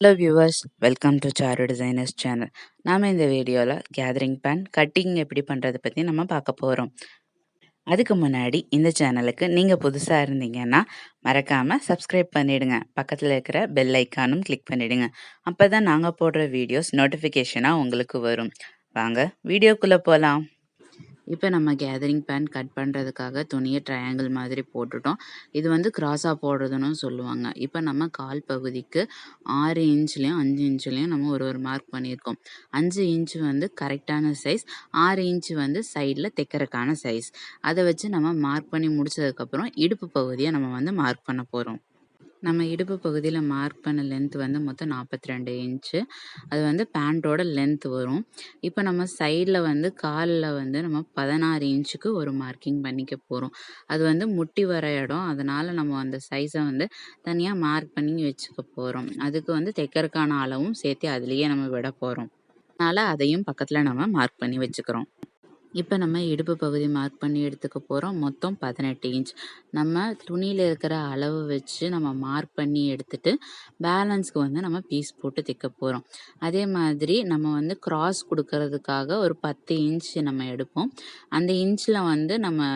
Hello viewers, welcome to Charu Designers channel. நாம இந்த வீடியோல கேதரிங் பேன் கட்டிங் எப்படி பண்றது பத்தி நம்ம பார்க்க போறோம். அதுக்கு முன்னாடி இந்த சேனலுக்கு நீங்க புதுசா இருந்தீங்கன்னா மறக்காம சப்ஸ்கிரைப் பண்ணிடுங்க. பக்கத்துல இருக்கிற பெல் ஐக்கானும் கிளிக் பண்ணிடுங்க. அப்பதான் நாங்க போடுற வீடியோஸ் நோட்டிபிகேஷனா உங்களுக்கு வரும். வாங்க வீடியோக்குள்ள போலாம். இப்போ நம்ம கேதரிங் பேன் கட் பண்ணுறதுக்காக துணியை ட்ரையாங்கிள் மாதிரி போட்டுட்டோம். இது வந்து கிராஸாக போடுறதுன்னு சொல்லுவாங்க. இப்போ நம்ம கால் பகுதிக்கு 6 இன்ச்லேயும் 5 இன்ச்லேயும் நம்ம ஒரு மார்க் பண்ணியிருக்கோம். 5 இன்ச் வந்து கரெக்டான சைஸ், 6 இன்ச் வந்து சைடில் தைக்கிறதுக்கான சைஸ். அதை வச்சு நம்ம மார்க் பண்ணி முடிச்சதுக்கப்புறம் இடுப்பு பகுதியை நம்ம வந்து மார்க் பண்ண போகிறோம். நம்ம இடுப்பு பகுதியில் மார்க் பண்ண லென்த் வந்து மொத்தம் 42 இன்ச்சு. அது வந்து பேண்ட்டோட லென்த் வரும். இப்போ நம்ம சைடில் வந்து காலில் வந்து நம்ம 16 இன்ச்சுக்கு ஒரு மார்க்கிங் பண்ணிக்க போகிறோம். அது வந்து முட்டி வர இடம், அதனால் நம்ம அந்த சைஸை வந்து தனியாக மார்க் பண்ணி வச்சுக்க போகிறோம். அதுக்கு வந்து தைக்கிறதுக்கான அளவும் சேர்த்து அதுலேயே நம்ம விட போகிறோம். அதனால் அதையும் பக்கத்தில் நம்ம மார்க் பண்ணி வச்சுக்கிறோம். இப்போ நம்ம இடுப்பு பகுதி மார்க் பண்ணி எடுத்துக்க போகிறோம். மொத்தம் 18 இன்ச். நம்ம துணியில் இருக்கிற அளவு வச்சு நம்ம மார்க் பண்ணி எடுத்துட்டு பேலன்ஸ்க்கு வந்து நம்ம பீஸ் போட்டு தைக்க போகிறோம். அதே மாதிரி நம்ம வந்து கிராஸ் கொடுக்கறதுக்காக ஒரு 10 இன்ச் நம்ம எடுப்போம். அந்த இன்ச்சில் வந்து நம்ம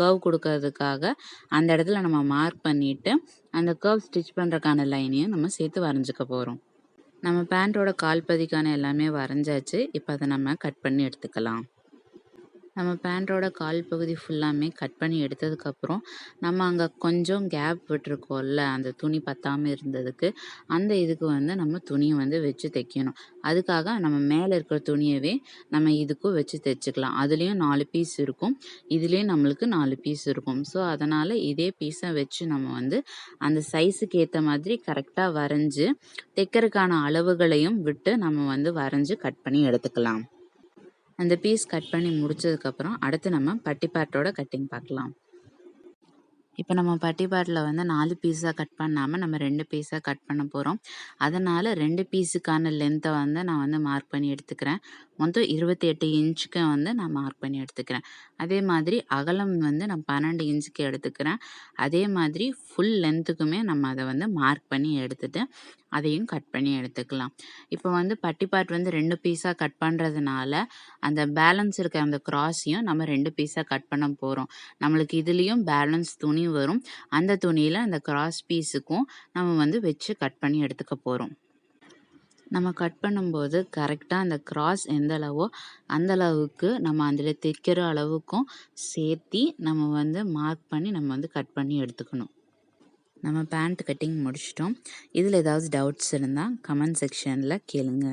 கர்வ் கொடுக்கறதுக்காக அந்த இடத்துல நம்ம மார்க் பண்ணிவிட்டு அந்த கர்வ் ஸ்டிச் பண்ணுறதுக்கான லைனையும் நம்ம சேர்த்து வரைஞ்சிக்க போகிறோம். நம்ம பேண்ட்டோட கால்பதிக்கான எல்லாமே வரைஞ்சாச்சு. இப்போ அதை நம்ம கட் பண்ணி எடுத்துக்கலாம். நம்ம பேண்ட்டோட கால் பகுதி ஃபுல்லாமே கட் பண்ணி எடுத்ததுக்கப்புறம் நம்ம அங்கே கொஞ்சம் கேப் விட்டுருக்கோம்ல, அந்த துணி பத்தாமல் இருந்ததுக்கு, அந்த இதுக்கு வந்து நம்ம துணியை வந்து வச்சு தைக்கணும். அதுக்காக நம்ம மேலே இருக்கிற துணியவே நம்ம இதுக்கும் வச்சு தைச்சிக்கலாம். அதுலேயும் 4 பீஸ் இருக்கும், இதுலேயும் நம்மளுக்கு 4 பீஸ் இருக்கும். ஸோ அதனால் இதே பீஸை வச்சு நம்ம வந்து அந்த சைஸுக்கு ஏற்ற மாதிரி கரெக்டாக வரைஞ்சி தைக்கிறதுக்கான அளவுகளையும் விட்டு நம்ம வந்து வரைஞ்சி கட் பண்ணி எடுத்துக்கலாம். அந்த பீஸ் கட் பண்ணி முடிச்சதுக்கப்புறம் அடுத்து நம்ம பட்டி பார்ட்டோட கட்டிங் பார்க்கலாம். இப்போ நம்ம பட்டி பார்ட்டில் வந்து 4 பீஸாக கட் பண்ணாமல் நம்ம 2 பீஸாக கட் பண்ண போகிறோம். அதனால் 2 பீஸுக்கான லென்த்தை வந்து நான் வந்து மார்க் பண்ணி எடுத்துக்கிறேன். மொத்தம் 28 இன்ச்சுக்கு வந்து நான் மார்க் பண்ணி எடுத்துக்கிறேன். அதே மாதிரி அகலம் வந்து நான் 12 இன்ச்சுக்கு எடுத்துக்கிறேன். அதே மாதிரி ஃபுல் லென்த்துக்குமே நம்ம அதை வந்து மார்க் பண்ணி எடுத்துட்டு அதையும் கட் பண்ணி எடுத்துக்கலாம். இப்போ வந்து பட்டி பார்ட் வந்து 2 பீஸாக கட் பண்ணுறதுனால அந்த பேலன்ஸ் இருக்க அந்த கிராஸையும் நம்ம 2 பீஸாக கட் பண்ண போகிறோம். நம்மளுக்கு இதுலேயும் பேலன்ஸ் துணி வரும். அந்த துணியில் அந்த கிராஸ் பீஸுக்கும் நம்ம வந்து வச்சு கட் பண்ணி எடுத்துக்க போகிறோம். நம்ம கட் பண்ணும்போது கரெக்டாக அந்த கிராஸ் எந்த அளவோ அந்த அளவுக்கு நம்ம அதில் தைக்கிற அளவுக்கும் சேர்த்தி நம்ம வந்து மார்க் பண்ணி நம்ம வந்து கட் பண்ணி எடுத்துக்கணும். நம்ம பேண்ட் கட்டிங் முடிச்சிட்டோம். இதில் ஏதாவது டவுட்ஸ் இருந்தால் கமெண்ட் செக்ஷனில் கேளுங்க.